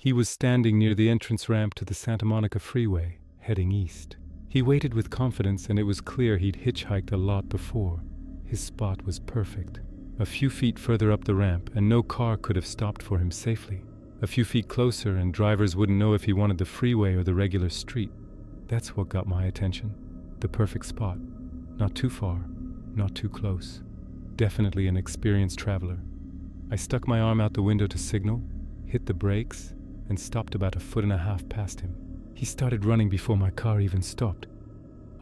He was standing near the entrance ramp to the Santa Monica Freeway, heading east. He waited with confidence, and it was clear he'd hitchhiked a lot before. His spot was perfect. A few feet further up the ramp, and no car could have stopped for him safely. A few feet closer, and drivers wouldn't know if he wanted the freeway or the regular street. That's what got my attention. The perfect spot. Not too far, not too close. Definitely an experienced traveler. I stuck my arm out the window to signal, hit the brakes, and stopped about 1.5 feet past him. He started running before my car even stopped.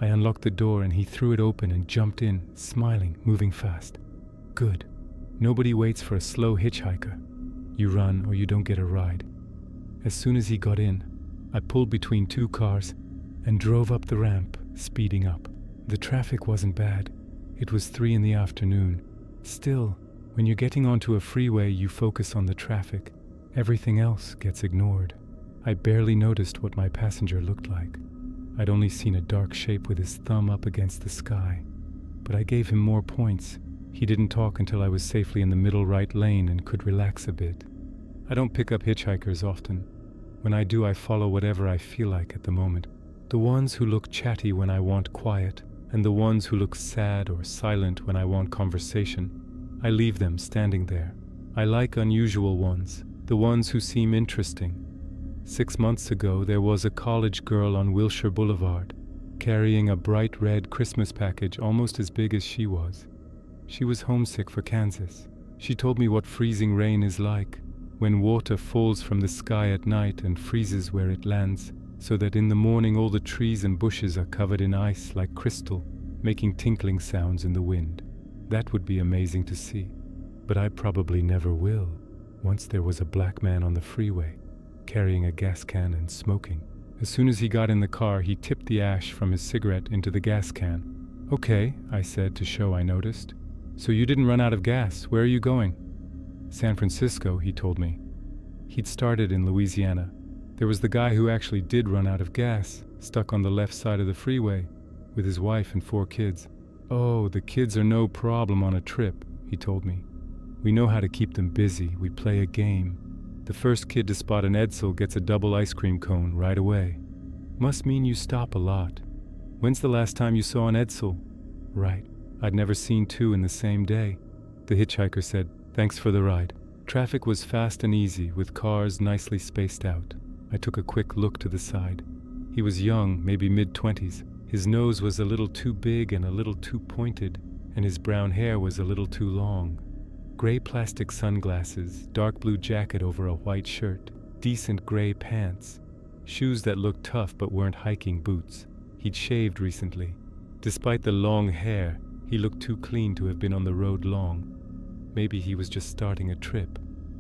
I unlocked the door and he threw it open and jumped in, smiling, moving fast. Good. Nobody waits for a slow hitchhiker. You run or you don't get a ride. As soon as he got in, I pulled between 2 cars and drove up the ramp, speeding up. The traffic wasn't bad. It was 3 p.m. Still, when you're getting onto a freeway, you focus on the traffic. Everything else gets ignored. I barely noticed what my passenger looked like. I'd only seen a dark shape with his thumb up against the sky. But I gave him more points. He didn't talk until I was safely in the middle right lane and could relax a bit. I don't pick up hitchhikers often. When I do, I follow whatever I feel like at the moment. The ones who look chatty when I want quiet, and the ones who look sad or silent when I want conversation. I leave them standing there. I like unusual ones, the ones who seem interesting. 6 months ago, there was a college girl on Wilshire Boulevard, carrying a bright red Christmas package almost as big as she was. She was homesick for Kansas. She told me what freezing rain is like, when water falls from the sky at night and freezes where it lands, so that in the morning all the trees and bushes are covered in ice like crystal, making tinkling sounds in the wind. That would be amazing to see, but I probably never will. Once there was a black man on the freeway, carrying a gas can and smoking. As soon as he got in the car, he tipped the ash from his cigarette into the gas can. "Okay," I said to show I noticed. "So you didn't run out of gas. Where are you going?" "San Francisco," he told me. He'd started in Louisiana. There was the guy who actually did run out of gas, stuck on the left side of the freeway, with his wife and 4 kids. "Oh, the kids are no problem on a trip," he told me. "We know how to keep them busy. We play a game. The first kid to spot an Edsel gets a double ice cream cone right away. Must mean you stop a lot. When's the last time you saw an Edsel?" "Right. I'd never seen 2 in the same day." The hitchhiker said, "Thanks for the ride." Traffic was fast and easy, with cars nicely spaced out. I took a quick look to the side. He was young, maybe mid-20s. His nose was a little too big and a little too pointed, and his brown hair was a little too long. Gray plastic sunglasses, dark blue jacket over a white shirt, decent gray pants, shoes that looked tough but weren't hiking boots. He'd shaved recently. Despite the long hair, he looked too clean to have been on the road long. Maybe he was just starting a trip.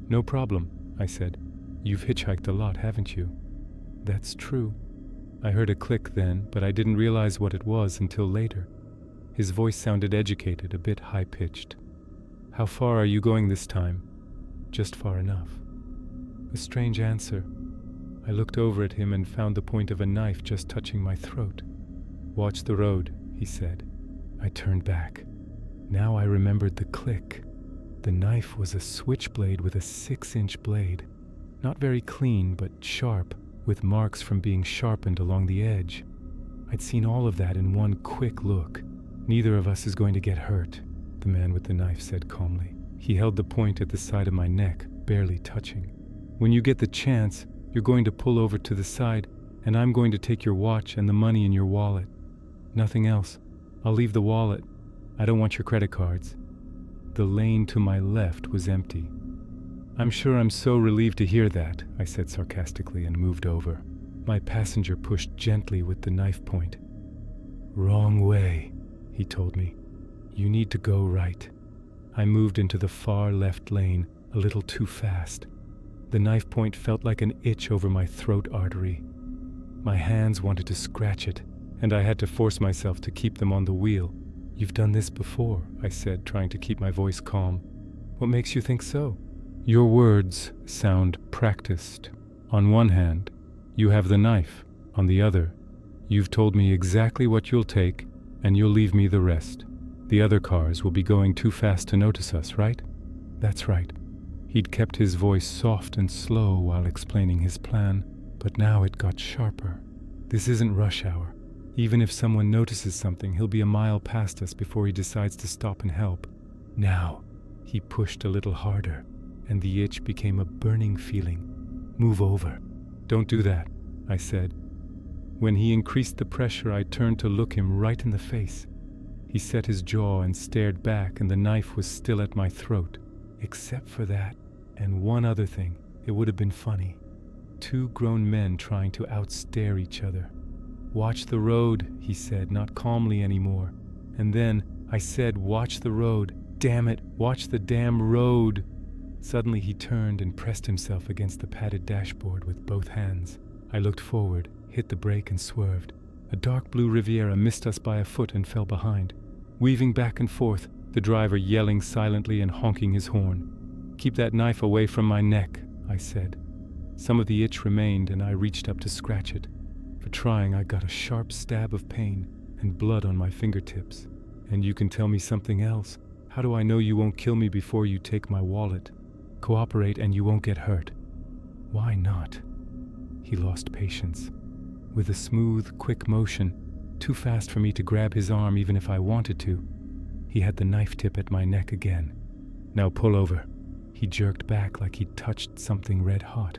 "No problem," I said. "You've hitchhiked a lot, haven't you?" "That's true." I heard a click then, but I didn't realize what it was until later. His voice sounded educated, a bit high-pitched. "How far are you going this time?" "Just far enough." A strange answer. I looked over at him and found the point of a knife just touching my throat. "Watch the road," he said. I turned back. Now I remembered the click. The knife was a switchblade with a 6-inch blade. Not very clean, but sharp, with marks from being sharpened along the edge. I'd seen all of that in one quick look. "Neither of us is going to get hurt," the man with the knife said calmly. He held the point at the side of my neck, barely touching. "When you get the chance, you're going to pull over to the side, and I'm going to take your watch and the money in your wallet. Nothing else. I'll leave the wallet. I don't want your credit cards." The lane to my left was empty. "I'm sure I'm so relieved to hear that," I said sarcastically and moved over. My passenger pushed gently with the knife point. "Wrong way," he told me. "You need to go right." I moved into the far left lane, a little too fast. The knife point felt like an itch over my throat artery. My hands wanted to scratch it, and I had to force myself to keep them on the wheel. "You've done this before," I said, trying to keep my voice calm. "What makes you think so?" "Your words sound practiced. On one hand, you have the knife. On the other, you've told me exactly what you'll take, and you'll leave me the rest. The other cars will be going too fast to notice us, right?" "That's right." He'd kept his voice soft and slow while explaining his plan, but now it got sharper. This isn't rush hour. Even if someone notices something, he'll be a mile past us before he decides to stop and help. Now, he pushed a little harder, and the itch became a burning feeling. Move over. Don't do that, I said. When he increased the pressure, I turned to look him right in the face. He set his jaw and stared back, and the knife was still at my throat. Except for that, and one other thing, it would have been funny. 2 grown men trying to outstare each other. Watch the road, he said, not calmly anymore. And then I said, watch the road. Damn it, watch the damn road. Suddenly he turned and pressed himself against the padded dashboard with both hands. I looked forward, hit the brake and swerved. A dark blue Riviera missed us by a foot and fell behind. Weaving back and forth, the driver yelling silently and honking his horn. Keep that knife away from my neck, I said. Some of the itch remained and I reached up to scratch it. For trying, I got a sharp stab of pain and blood on my fingertips. And you can tell me something else. How do I know you won't kill me before you take my wallet? Cooperate and you won't get hurt. Why not? He lost patience. With a smooth, quick motion, too fast for me to grab his arm even if I wanted to, he had the knife tip at my neck again. Now pull over. He jerked back like he'd touched something red hot.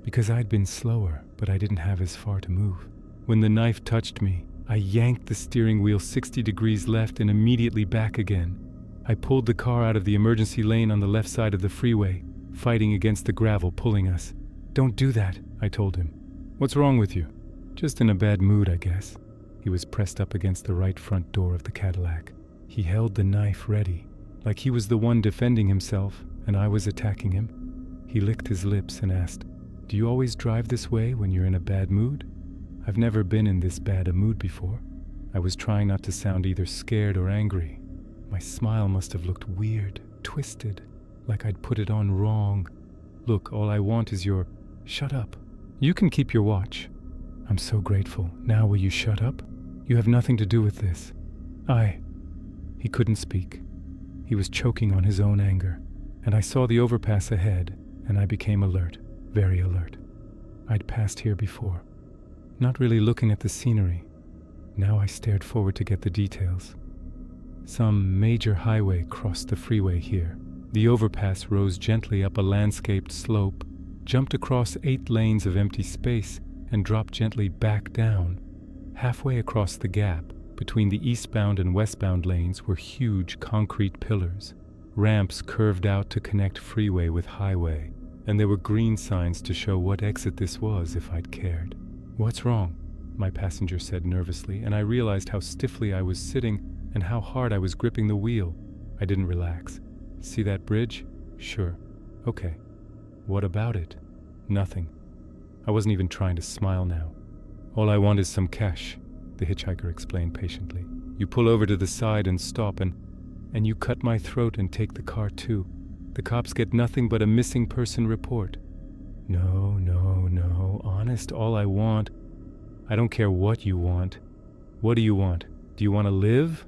Because I'd been slower, but I didn't have as far to move. When the knife touched me, I yanked the steering wheel 60 degrees left and immediately back again. I pulled the car out of the emergency lane on the left side of the freeway, fighting against the gravel pulling us. Don't do that, I told him. What's wrong with you? Just in a bad mood, I guess. He was pressed up against the right front door of the Cadillac. He held the knife ready, like he was the one defending himself and I was attacking him. He licked his lips and asked, Do you always drive this way when you're in a bad mood? I've never been in this bad a mood before. I was trying not to sound either scared or angry. My smile must have looked weird, twisted, like I'd put it on wrong. Look, all I want is your... Shut up. You can keep your watch. I'm so grateful. Now will you shut up? You have nothing to do with this. He couldn't speak. He was choking on his own anger, and I saw the overpass ahead, and I became alert, very alert. I'd passed here before, not really looking at the scenery. Now I stared forward to get the details. Some major highway crossed the freeway here. The overpass rose gently up a landscaped slope, jumped across 8 lanes of empty space, and dropped gently back down. Halfway across the gap, between the eastbound and westbound lanes were huge concrete pillars. Ramps curved out to connect freeway with highway, and there were green signs to show what exit this was if I'd cared. What's wrong? My passenger said nervously, and I realized how stiffly I was sitting and how hard I was gripping the wheel. I didn't relax. See that bridge? Sure. Okay. What about it? Nothing. I wasn't even trying to smile now. All I want is some cash, the hitchhiker explained patiently. You pull over to the side and stop and you cut my throat and take the car too. The cops get nothing but a missing person report. No. Honest, all I want... I don't care what you want. What do you want? Do you want to live?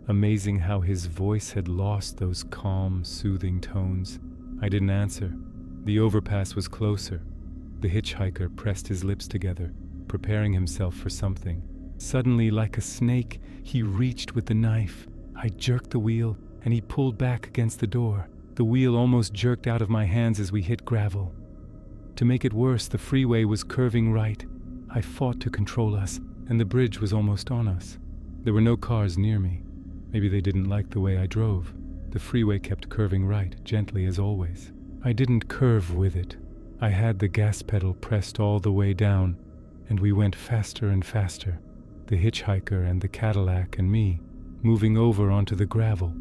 Amazing how his voice had lost those calm, soothing tones. I didn't answer. The overpass was closer. The hitchhiker pressed his lips together, preparing himself for something. Suddenly, like a snake, he reached with the knife. I jerked the wheel, and he pulled back against the door. The wheel almost jerked out of my hands as we hit gravel. To make it worse, the freeway was curving right. I fought to control us, and the bridge was almost on us. There were no cars near me. Maybe they didn't like the way I drove. The freeway kept curving right, gently as always. I didn't curve with it. I had the gas pedal pressed all the way down, and we went faster and faster, the hitchhiker and the Cadillac and me, moving over onto the gravel.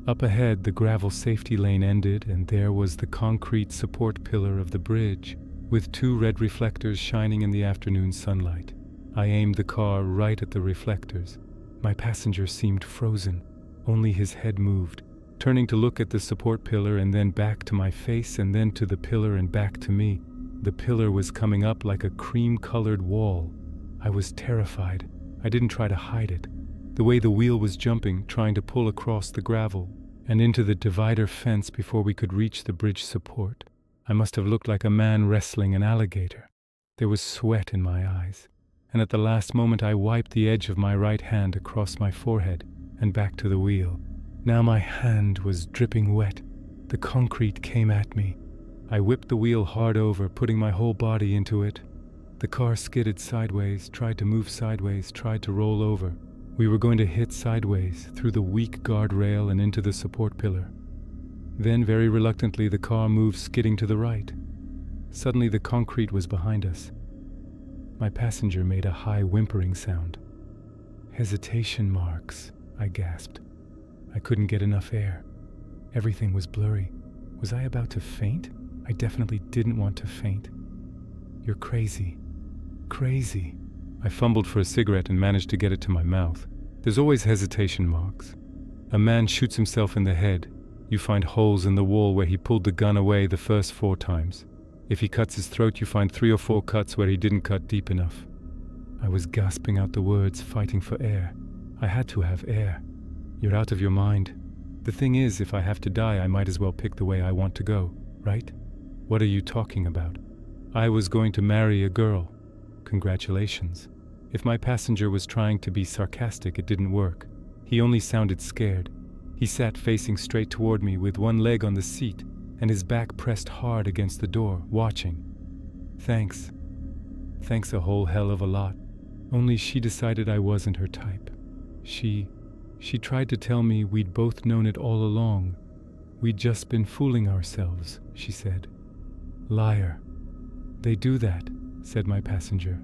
Up ahead, the gravel safety lane ended, and there was the concrete support pillar of the bridge, with 2 red reflectors shining in the afternoon sunlight. I aimed the car right at the reflectors. My passenger seemed frozen. Only his head moved, turning to look at the support pillar and then back to my face and then to the pillar and back to me. The pillar was coming up like a cream-colored wall. I was terrified. I didn't try to hide it. The way the wheel was jumping, trying to pull across the gravel, and into the divider fence before we could reach the bridge support. I must have looked like a man wrestling an alligator. There was sweat in my eyes, and at the last moment I wiped the edge of my right hand across my forehead and back to the wheel. Now my hand was dripping wet. The concrete came at me. I whipped the wheel hard over, putting my whole body into it. The car skidded sideways, tried to move sideways, tried to roll over. We were going to hit sideways, through the weak guardrail and into the support pillar. Then, very reluctantly, the car moved, skidding to the right. Suddenly, the concrete was behind us. My passenger made a high whimpering sound. "Hesitation marks," I gasped. I couldn't get enough air. Everything was blurry. Was I about to faint? I definitely didn't want to faint. "You're crazy. Crazy." I fumbled for a cigarette and managed to get it to my mouth. There's always hesitation marks. A man shoots himself in the head. You find holes in the wall where he pulled the gun away the first 4 times. If he cuts his throat, you find 3 or 4 cuts where he didn't cut deep enough. I was gasping out the words, fighting for air. I had to have air. "You're out of your mind. The thing is, if I have to die, I might as well pick the way I want to go, right? What are you talking about? I was going to marry a girl. Congratulations." If my passenger was trying to be sarcastic, it didn't work. He only sounded scared. He sat facing straight toward me with one leg on the seat and his back pressed hard against the door, watching. Thanks. Thanks a whole hell of a lot. Only she decided I wasn't her type. She tried to tell me we'd both known it all along. We'd just been fooling ourselves, she said. Liar. They do that, said my passenger.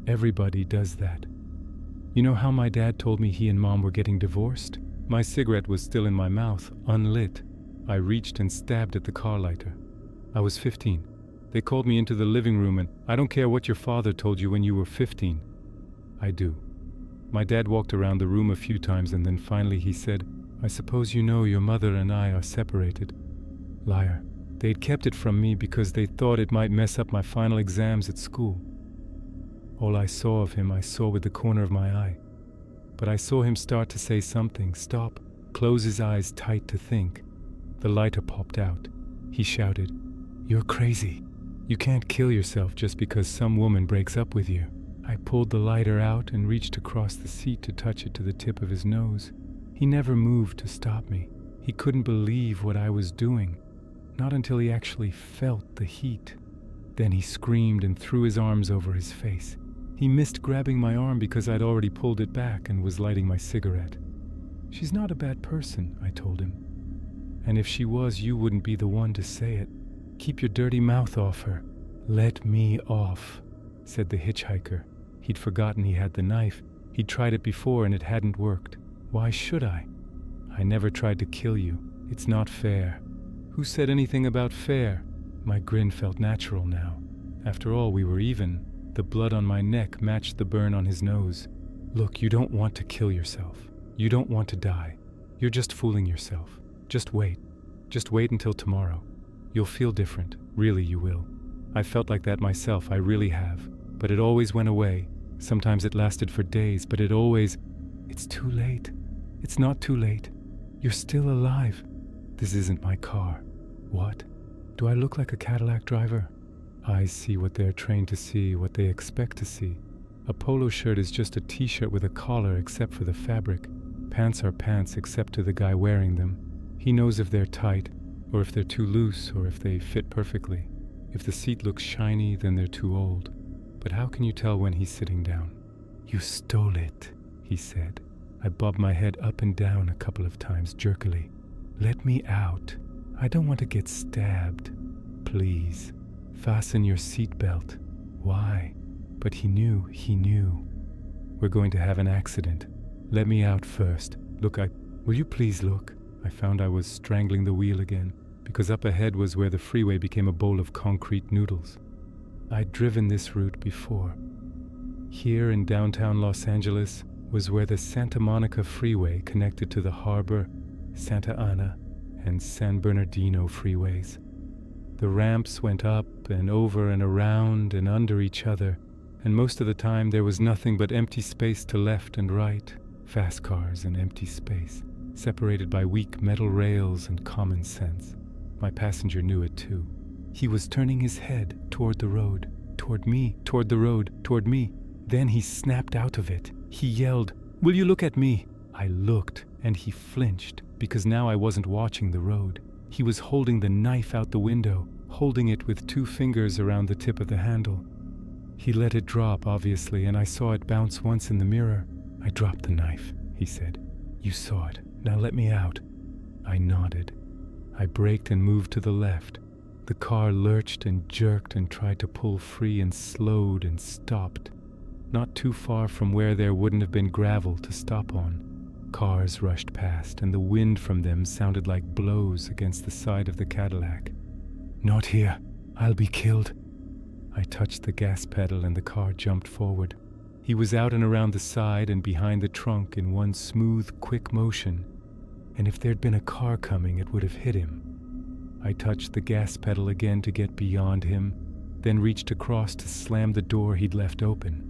Everybody does that. You know how my dad told me he and Mom were getting divorced? My cigarette was still in my mouth, unlit. I reached and stabbed at the car lighter. I was 15. They called me into the living room and, I don't care what your father told you when you were 15. I do. My dad walked around the room a few times and then finally he said, I suppose you know your mother and I are separated. Liar. They'd kept it from me because they thought it might mess up my final exams at school. All I saw of him I saw with the corner of my eye. But I saw him start to say something, stop, close his eyes tight to think. The lighter popped out. He shouted, You're crazy. You can't kill yourself just because some woman breaks up with you. I pulled the lighter out and reached across the seat to touch it to the tip of his nose. He never moved to stop me. He couldn't believe what I was doing. Not until he actually felt the heat. Then he screamed and threw his arms over his face. He missed grabbing my arm because I'd already pulled it back and was lighting my cigarette. She's not a bad person, I told him. And if she was, you wouldn't be the one to say it. Keep your dirty mouth off her. Let me off, said the hitchhiker. He'd forgotten he had the knife. He'd tried it before and it hadn't worked. Why should I? I never tried to kill you. It's not fair. Who said anything about fair? My grin felt natural now. After all, we were even. The blood on my neck matched the burn on his nose. Look, you don't want to kill yourself. You don't want to die. You're just fooling yourself. Just wait. Just wait until tomorrow. You'll feel different. Really, you will. I felt like that myself, I really have. But it always went away. Sometimes it lasted for days, but it always... It's too late. It's not too late. You're still alive. This isn't my car. What? Do I look like a Cadillac driver? Eyes see what they're trained to see, what they expect to see. A polo shirt is just a t-shirt with a collar except for the fabric. Pants are pants except to the guy wearing them. He knows if they're tight, or if they're too loose, or if they fit perfectly. If the seat looks shiny, then they're too old. But how can you tell when he's sitting down? You stole it, he said. I bobbed my head up and down a couple of times jerkily. Let me out. I don't want to get stabbed. Please. Fasten your seatbelt. Why? But he knew. We're going to have an accident. Let me out first. Look, will you please look? I found I was strangling the wheel again, because up ahead was where the freeway became a bowl of concrete noodles. I'd driven this route before. Here in downtown Los Angeles was where the Santa Monica Freeway connected to the Harbor, Santa Ana, and San Bernardino freeways. The ramps went up and over and around and under each other, and most of the time there was nothing but empty space to left and right, fast cars and empty space. separated by weak metal rails and common sense. My passenger knew it too. He was turning his head toward the road, toward me, toward the road, toward me. Then he snapped out of it. He yelled, "Will you look at me?" I looked, and he flinched, because now I wasn't watching the road. He was holding the knife out the window, holding it with 2 fingers around the tip of the handle. He let it drop, obviously, and I saw it bounce once in the mirror. "I dropped the knife," he said. "You saw it. Now let me out." I nodded. I braked and moved to the left. The car lurched and jerked and tried to pull free and slowed and stopped. Not too far from where there wouldn't have been gravel to stop on. Cars rushed past, and the wind from them sounded like blows against the side of the Cadillac. "Not here. I'll be killed." I touched the gas pedal and the car jumped forward. He was out and around the side and behind the trunk in one smooth, quick motion. And if there'd been a car coming, it would have hit him. I touched the gas pedal again to get beyond him, then reached across to slam the door he'd left open.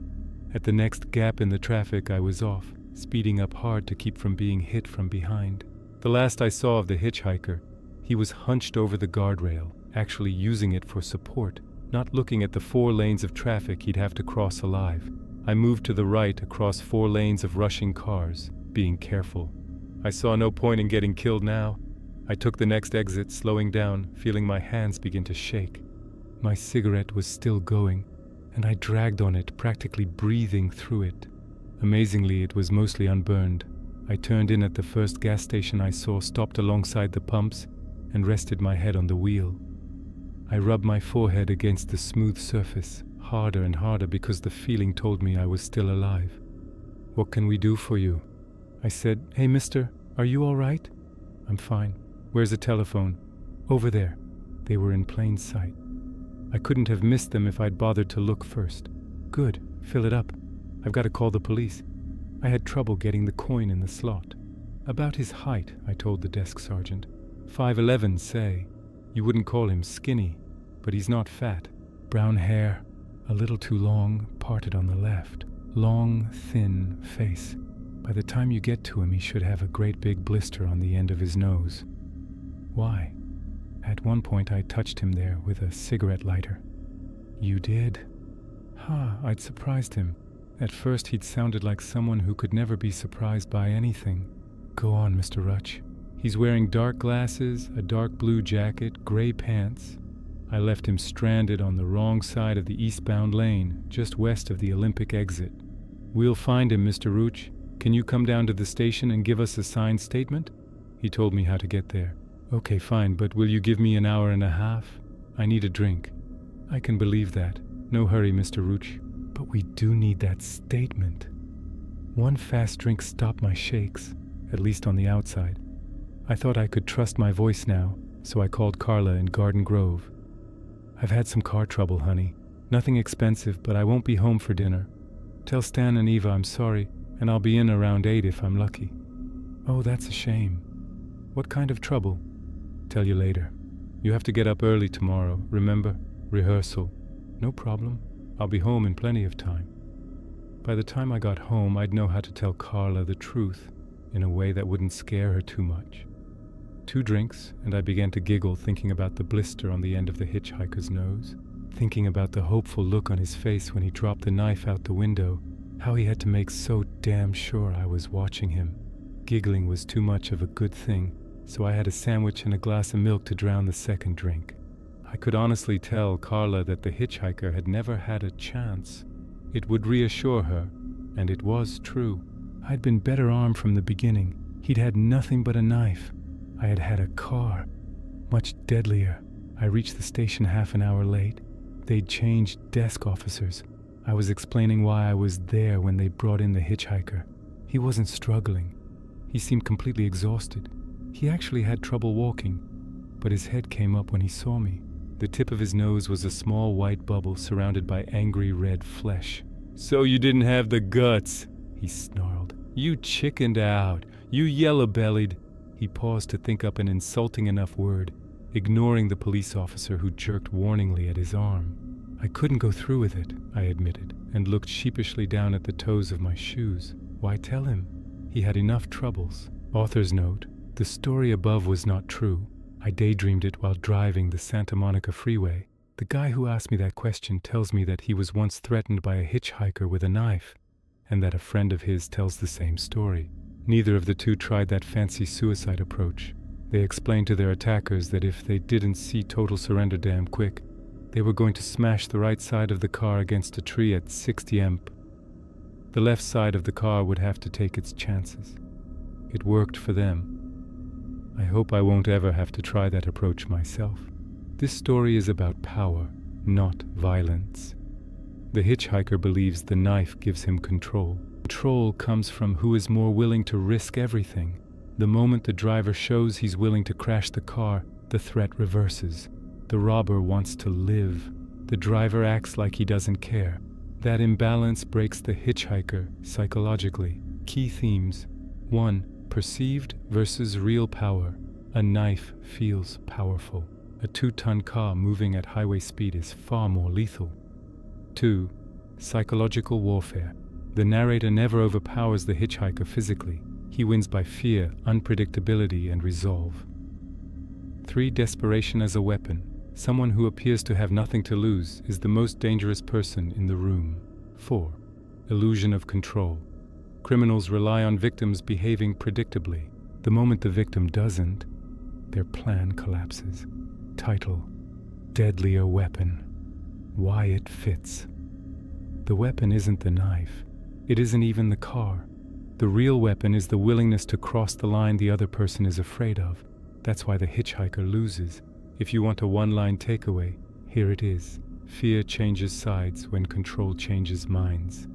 At the next gap in the traffic, I was off, speeding up hard to keep from being hit from behind. The last I saw of the hitchhiker, he was hunched over the guardrail, actually using it for support, not looking at the 4 lanes of traffic he'd have to cross alive. I moved to the right across 4 lanes of rushing cars, being careful. I saw no point in getting killed now. I took the next exit, slowing down, feeling my hands begin to shake. My cigarette was still going, and I dragged on it, practically breathing through it. Amazingly, it was mostly unburned. I turned in at the first gas station I saw, stopped alongside the pumps, and rested my head on the wheel. I rubbed my forehead against the smooth surface, harder and harder because the feeling told me I was still alive. "What can we do for you?" I said. "Hey, mister, are you all right?" "I'm fine." "Where's the telephone?" "Over there." They were in plain sight. I couldn't have missed them if I'd bothered to look first. "Good, fill it up. I've got to call the police." I had trouble getting the coin in the slot. "About his height," I told the desk sergeant. 5'11", say. You wouldn't call him skinny, but he's not fat. Brown hair, a little too long, parted on the left. Long, thin face. By the time you get to him, he should have a great big blister on the end of his nose. Why? At one point I touched him there with a cigarette lighter. "You did?" I'd surprised him. At first he'd sounded like someone who could never be surprised by anything. "Go on, Mr. Rutch." He's wearing dark glasses, a dark blue jacket, gray pants. I left him stranded on the wrong side of the eastbound lane, just west of the Olympic exit. "We'll find him, Mr. Rooch. Can you come down to the station and give us a signed statement?" He told me how to get there. "Okay, fine, but will you give me an hour and a half? I need a drink." "I can believe that. No hurry, Mr. Rooch. But we do need that statement." One fast drink stopped my shakes, at least on the outside. I thought I could trust my voice now, so I called Carla in Garden Grove. "I've had some car trouble, honey. Nothing expensive, but I won't be home for dinner. Tell Stan and Eva I'm sorry, and I'll be in around 8 if I'm lucky." "Oh, that's a shame. What kind of trouble?" "Tell you later. You have to get up early tomorrow, remember? Rehearsal." "No problem. I'll be home in plenty of time." By the time I got home, I'd know how to tell Carla the truth in a way that wouldn't scare her too much. 2 drinks, and I began to giggle thinking about the blister on the end of the hitchhiker's nose, thinking about the hopeful look on his face when he dropped the knife out the window, how he had to make so damn sure I was watching him. Giggling was too much of a good thing, so I had a sandwich and a glass of milk to drown the second drink. I could honestly tell Carla that the hitchhiker had never had a chance. It would reassure her, and it was true. I'd been better armed from the beginning. He'd had nothing but a knife. I had had a car, much deadlier. I reached the station half an hour late. They'd changed desk officers. I was explaining why I was there when they brought in the hitchhiker. He wasn't struggling. He seemed completely exhausted. He actually had trouble walking, but his head came up when he saw me. The tip of his nose was a small white bubble surrounded by angry red flesh. "So you didn't have the guts," he snarled. "You chickened out. You yellow-bellied." He paused to think up an insulting enough word, ignoring the police officer who jerked warningly at his arm. I couldn't go through with it, I admitted, and looked sheepishly down at the toes of my shoes. Why tell him? He had enough troubles. Author's note: the story above was not true. I daydreamed it while driving the Santa Monica Freeway. The guy who asked me that question tells me that he was once threatened by a hitchhiker with a knife, and that a friend of his tells the same story. Neither of the two tried that fancy suicide approach. They explained to their attackers that if they didn't see total surrender damn quick, they were going to smash the right side of the car against a tree at 60 amp. The left side of the car would have to take its chances. It worked for them. I hope I won't ever have to try that approach myself. This story is about power, not violence. The hitchhiker believes the knife gives him control. Control comes from who is more willing to risk everything. The moment the driver shows he's willing to crash the car, the threat reverses. The robber wants to live. The driver acts like he doesn't care. That imbalance breaks the hitchhiker psychologically. Key themes: 1. Perceived versus real power. A knife feels powerful. A 2-ton car moving at highway speed is far more lethal. 2. Psychological warfare. The narrator never overpowers the hitchhiker physically. He wins by fear, unpredictability, and resolve. 3. Desperation as a weapon. Someone who appears to have nothing to lose is the most dangerous person in the room. 4. Illusion of control. Criminals rely on victims behaving predictably. The moment the victim doesn't, their plan collapses. Title: Deadlier Weapon. Why it fits. The weapon isn't the knife. It isn't even the car. The real weapon is the willingness to cross the line the other person is afraid of. That's why the hitchhiker loses. If you want a one-line takeaway, here it is. Fear changes sides when control changes minds.